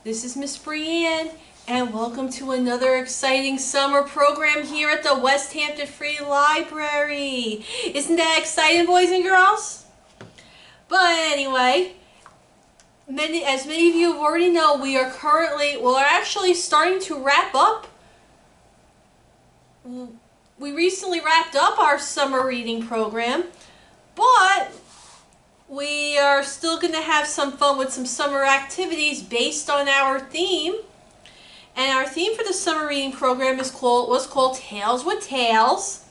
This is Miss Brianne, and welcome to another exciting summer program here at the Westhampton Free Library. Isn't that exciting, boys and girls? But anyway, as many of you already know, we are actually starting to wrap up. We recently wrapped up our summer reading program, but we are still going to have some fun with some summer activities based on our theme. And our theme for the summer reading program was called Tales with Tales.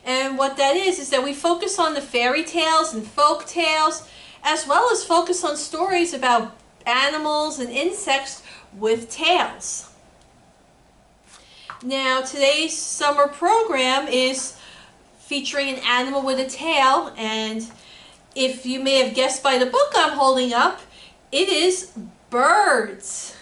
And what that is that we focus on the fairy tales and folk tales, as well as focus on stories about animals and insects with tails. Now, today's summer program is featuring an animal with a tail, and if you may have guessed by the book I'm holding up, it is birds.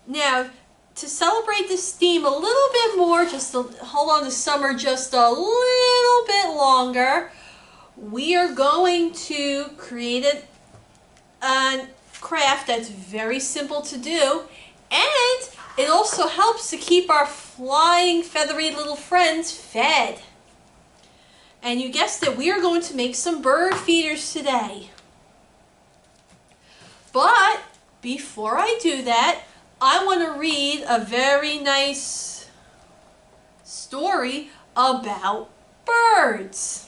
Now, to celebrate this theme a little bit more, just to hold on to summer just a little bit longer, we are going to create a craft that's very simple to do, and it also helps to keep our flying, feathery little friends fed. And you guessed it, we are going to make some bird feeders today. But before I do that, I want to read a very nice story about birds.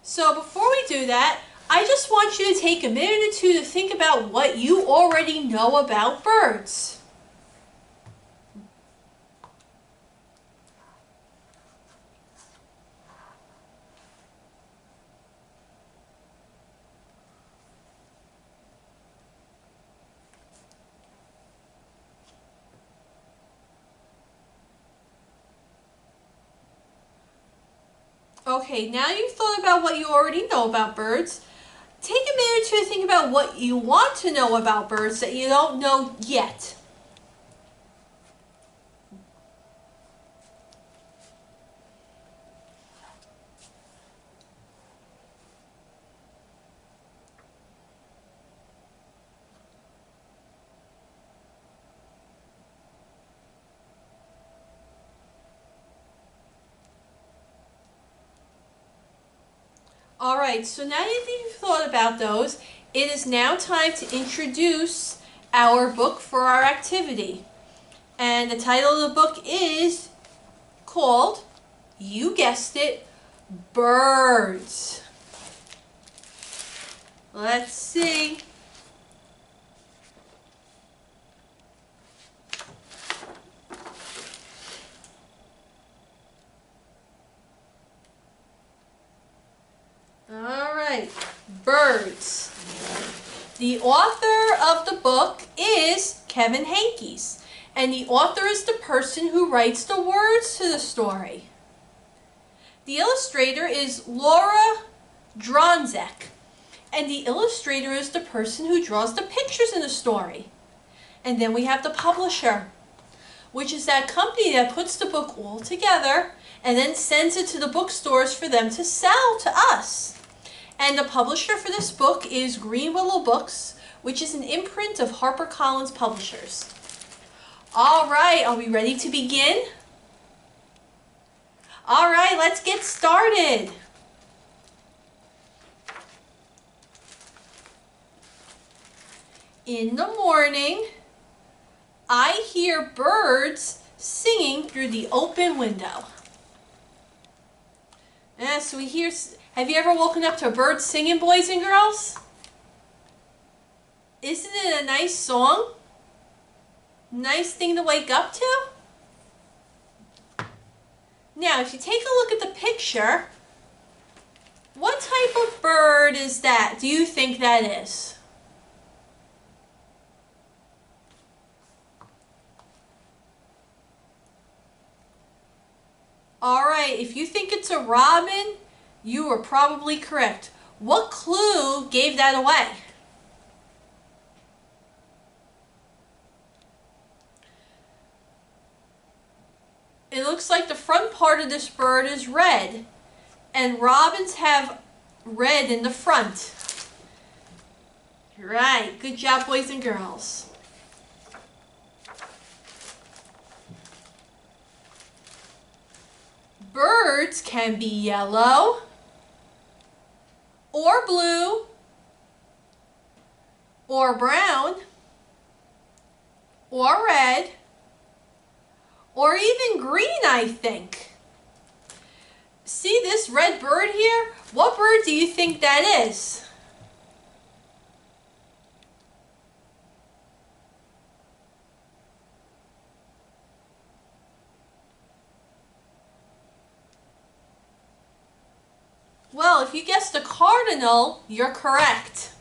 So before we do that, I just want you to take a minute or two to think about what you already know about birds. Okay, now you've thought about what you already know about birds. Take a minute or two to think about what you want to know about birds that you don't know yet. Alright, so now that you've thought about those, it is now time to introduce our book for our activity. And the title of the book is called, you guessed it, Birds. Let's see. Alright, birds. The author of the book is Kevin Henkes, and the author is the person who writes the words to the story. The illustrator is Laura Dronzek, and the illustrator is the person who draws the pictures in the story. And then we have the publisher, which is that company that puts the book all together and then sends it to the bookstores for them to sell to us. And the publisher for this book is Greenwillow Books, which is an imprint of HarperCollins Publishers. Alright, are we ready to begin? Alright, let's get started. In the morning, I hear birds singing through the open window. So we hear... Have you ever woken up to birds singing, boys and girls? Isn't it a nice song? Nice thing to wake up to? Now, if you take a look at the picture, what type of bird is that? Do you think that is? Alright, if you think it's a robin, you are probably correct. What clue gave that away? It looks like the front part of this bird is red, and robins have red in the front. Right, good job, boys and girls. Birds can be yellow, or blue, or brown, or red, or even green, I think. See this red bird here? What bird do you think that is? Well, if you guessed a cardinal, you're correct.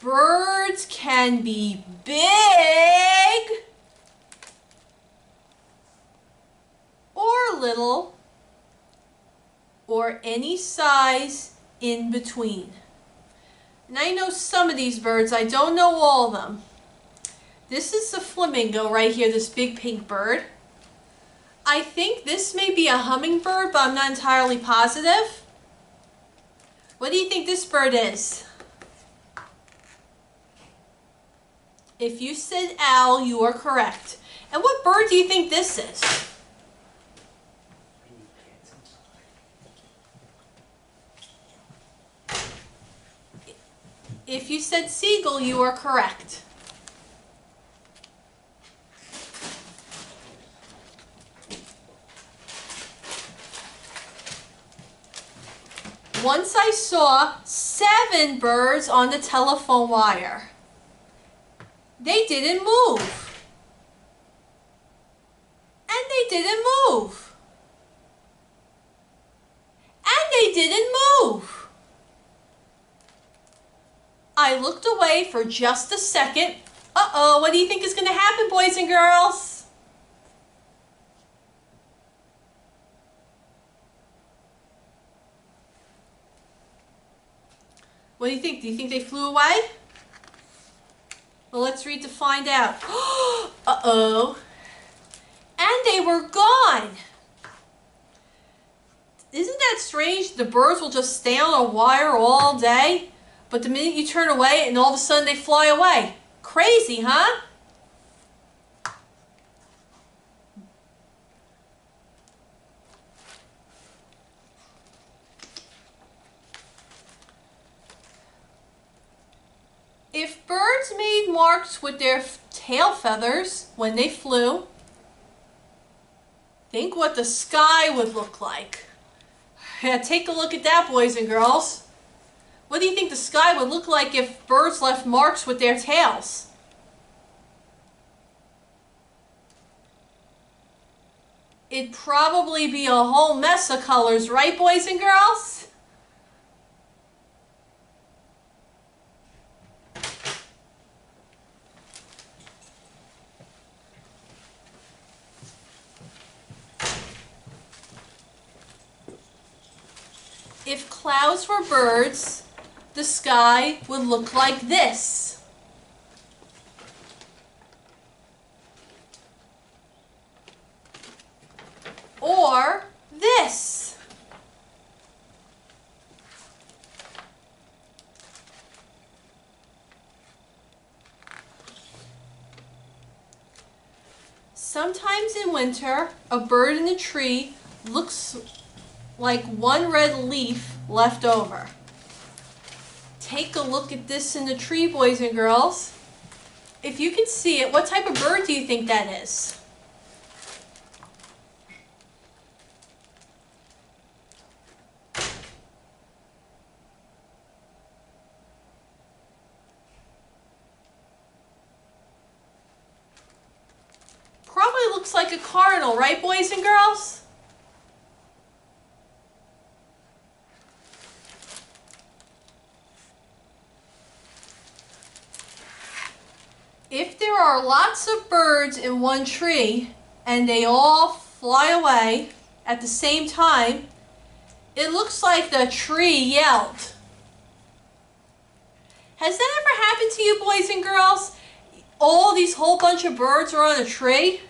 Birds can be big or little or any size in between. And I know some of these birds, I don't know all of them. This is the flamingo right here, this big pink bird. I think this may be a hummingbird, but I'm not entirely positive. What do you think this bird is? If you said owl, you are correct. And what bird do you think this is? If you said seagull, you are correct. Once I saw 7 birds on the telephone wire. They didn't move. And they didn't move. And they didn't move. I looked away for just a second. Uh-oh, what do you think is going to happen, boys and girls? What do you think? Do you think they flew away? Well, let's read to find out. Uh-oh. And they were gone. Isn't that strange? The birds will just stay on a wire all day, but the minute you turn away and all of a sudden they fly away. Crazy, huh? If birds made marks with their tail feathers when they flew, think what the sky would look like. Yeah, take a look at that, boys and girls. What do you think the sky would look like if birds left marks with their tails? It'd probably be a whole mess of colors, right, boys and girls? If clouds were birds, the sky would look like this. Or this. Sometimes in winter, a bird in a tree looks like one red leaf left over. Take a look at this in the tree, boys and girls. If you can see it, what type of bird do you think that is? Probably looks like a cardinal, right, boys and girls? If there are lots of birds in one tree and they all fly away at the same time, it looks like the tree yelled. Has that ever happened to you, boys and girls? All these whole bunch of birds are on a tree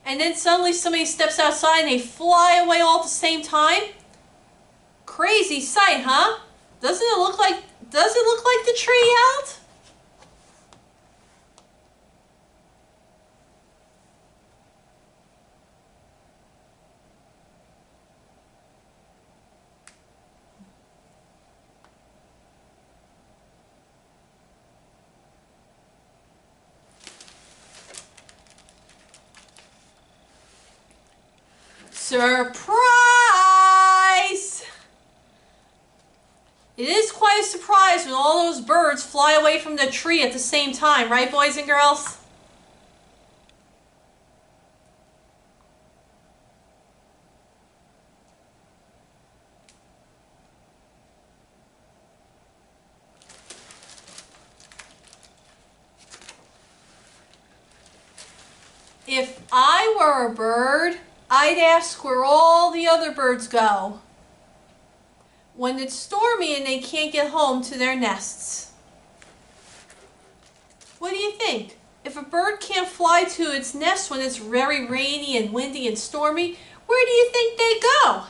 and then suddenly somebody steps outside and they fly away all at the same time? Crazy sight, huh? Does it look like the tree out? Surprise! It is quite a surprise when all those birds fly away from the tree at the same time, right, boys and girls? If I were a bird, I'd ask where all the other birds go when it's stormy and they can't get home to their nests. What do you think? If a bird can't fly to its nest when it's very rainy and windy and stormy, where do you think they go?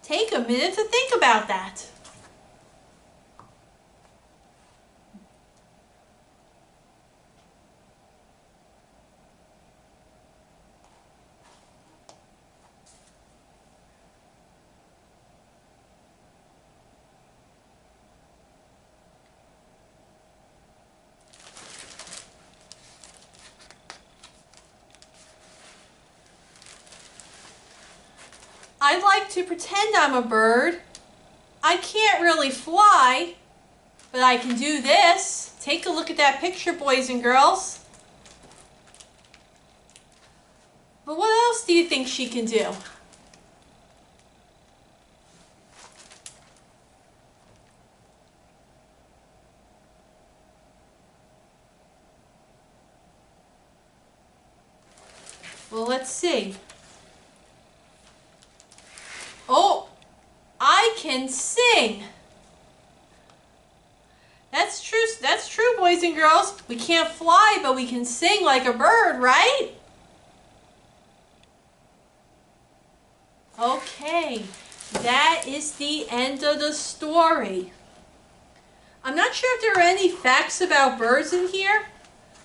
Take a minute to think about that. I'd like to pretend I'm a bird. I can't really fly, but I can do this. Take a look at that picture, boys and girls. But what else do you think she can do? Well, let's see. Oh, I can sing. That's true, boys and girls. We can't fly, but we can sing like a bird, right? Okay, that is the end of the story. I'm not sure if there are any facts about birds in here,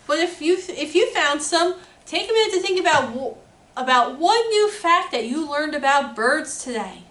but if you found some, take a minute to think about one new fact that you learned about birds today.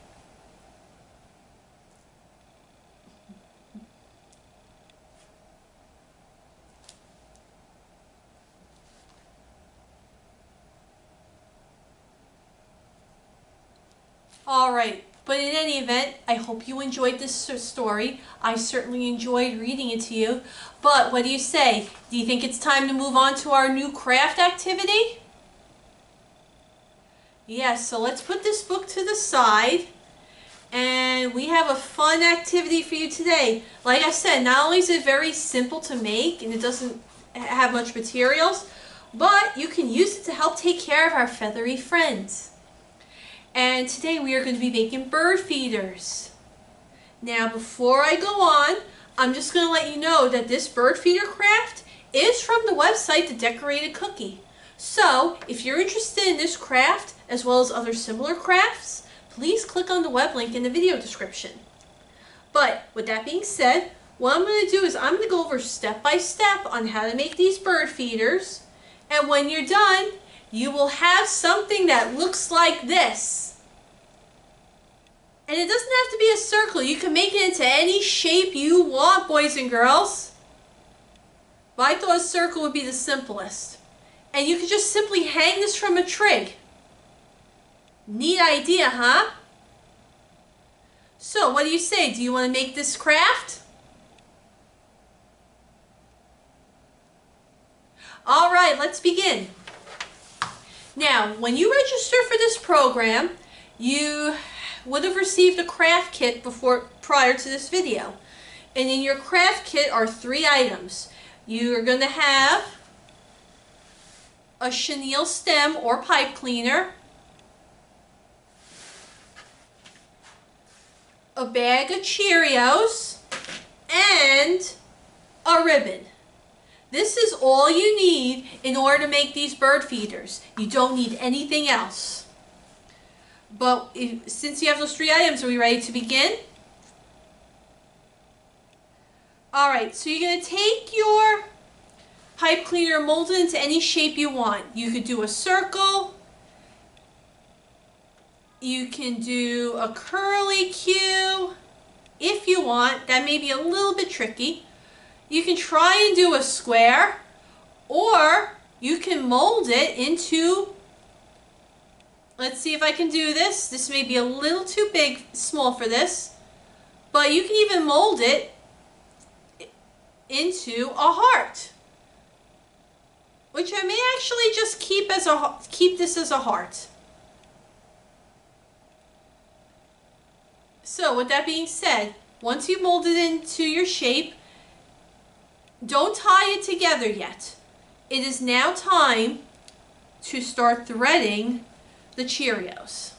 Alright, but in any event, I hope you enjoyed this story. I certainly enjoyed reading it to you. But what do you say? Do you think it's time to move on to our new craft activity? Yes, so let's put this book to the side. And we have a fun activity for you today. Like I said, not only is it very simple to make and it doesn't have much materials, but you can use it to help take care of our feathery friends. And today we are going to be making bird feeders. Now before I go on, I'm just going to let you know that this bird feeder craft is from the website The Decorated Cookie. So if you're interested in this craft as well as other similar crafts, please click on the web link in the video description. But with that being said, what I'm going to do is I'm going to go over step by step on how to make these bird feeders. And when you're done, you will have something that looks like this. And it doesn't have to be a circle. You can make it into any shape you want, boys and girls. But I thought a circle would be the simplest. And you can just simply hang this from a twig. Neat idea, huh? So, what do you say? Do you want to make this craft? Alright, let's begin. Now, when you register for this program, you would have received a craft kit prior to this video. And in your craft kit are 3 items. You're going to have a chenille stem or pipe cleaner, a bag of Cheerios, and a ribbon. This is all you need in order to make these bird feeders. You don't need anything else. But since you have those 3 items, are we ready to begin? Alright, so you're going to take your pipe cleaner and mold it into any shape you want. You could do a circle. You can do a curly Q if you want. That may be a little bit tricky. You can try and do a square, or you can mold it into, let's see if I can do this. This may be a little too small for this, but you can even mold it into a heart, which I may actually just keep this as a heart. So with that being said, once you've molded it into your shape, don't tie it together yet. It is now time to start threading the Cheerios.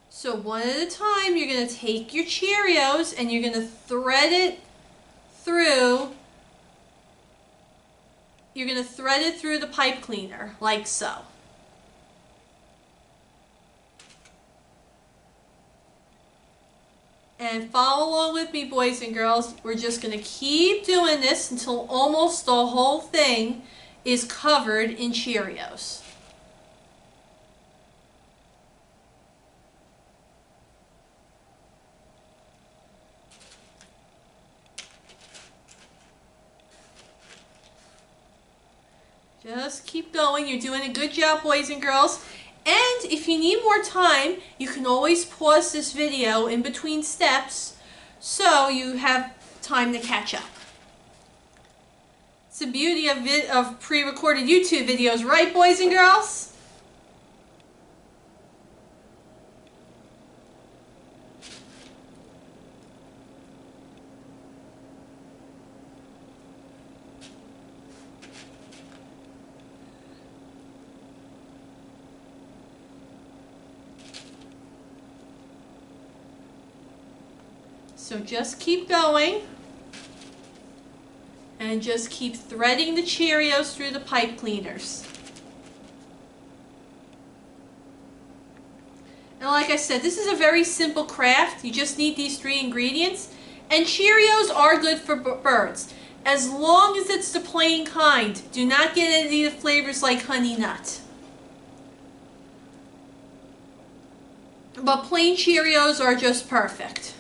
So one at a time, you're going to take your Cheerios and you're going to thread it through. You're going to thread it through the pipe cleaner, like so. And follow along with me, boys and girls. We're just going to keep doing this until almost the whole thing is covered in Cheerios. Just keep going. You're doing a good job, boys and girls. And if you need more time, you can always pause this video in between steps so you have time to catch up. It's the beauty of pre-recorded YouTube videos, right, boys and girls? So just keep going and just keep threading the Cheerios through the pipe cleaners. And like I said, this is a very simple craft. You just need these 3 ingredients. And Cheerios are good for birds, as long as it's the plain kind. Do not get any of the flavors like honey nut. But plain Cheerios are just perfect.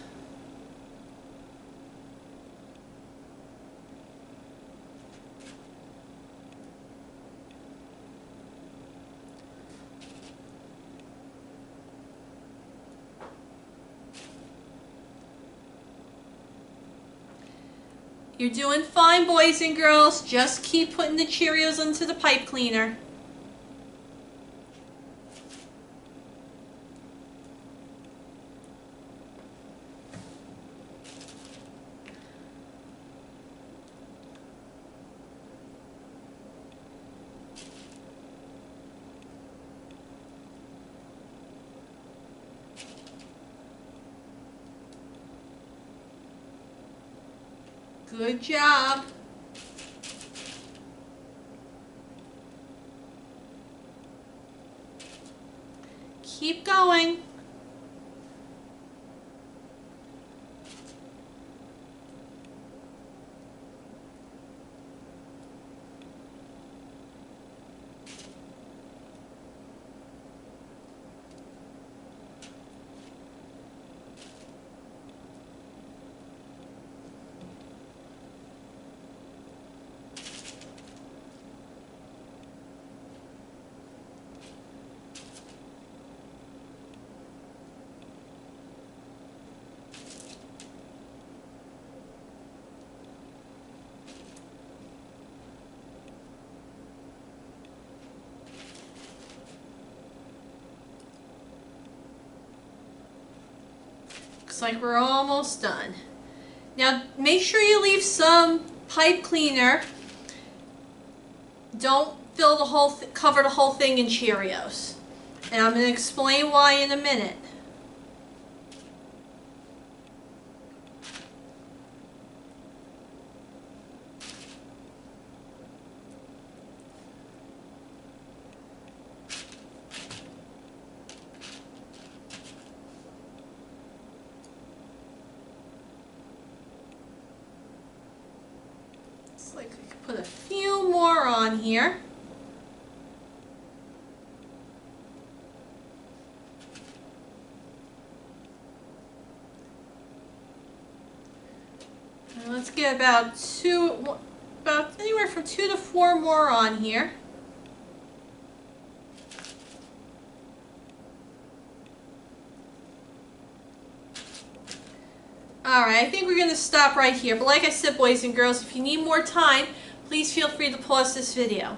You're doing fine, boys and girls. Just keep putting the Cheerios into the pipe cleaner. Good job. Keep going. Looks like we're almost done. Now make sure you leave some pipe cleaner. Don't fill the whole cover the whole thing in Cheerios. And I'm going to explain why in a minute. Looks like we could put a few more on here. And let's get about anywhere from 2 to 4 more on here. Alright, I think we're going to stop right here. But like I said, boys and girls, if you need more time, please feel free to pause this video.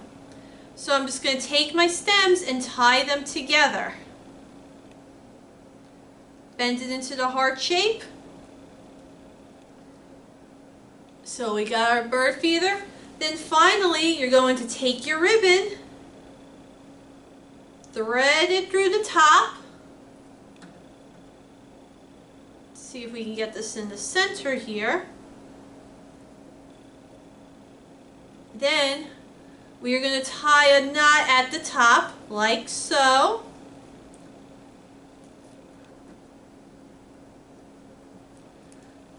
So I'm just going to take my stems and tie them together. Bend it into the heart shape. So we got our bird feeder. Then finally, you're going to take your ribbon, thread it through the top. See if we can get this in the center here. Then we are going to tie a knot at the top, like so.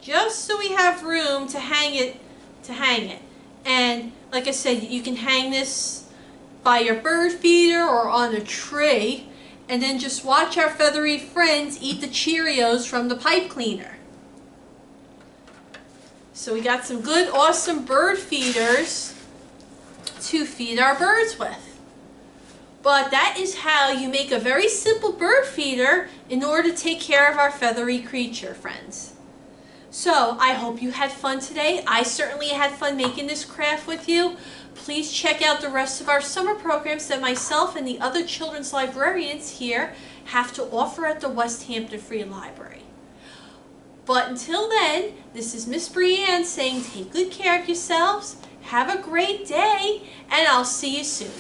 Just so we have room to hang it. And like I said, you can hang this by your bird feeder or on a tree. And then just watch our feathery friends eat the Cheerios from the pipe cleaner. So we got some good, awesome bird feeders to feed our birds with. But that is how you make a very simple bird feeder in order to take care of our feathery creature friends. So I hope you had fun today. I certainly had fun making this craft with you. Please check out the rest of our summer programs that myself and the other children's librarians here have to offer at the Westhampton Free Library. But until then, this is Miss Brianne saying take good care of yourselves, have a great day, and I'll see you soon.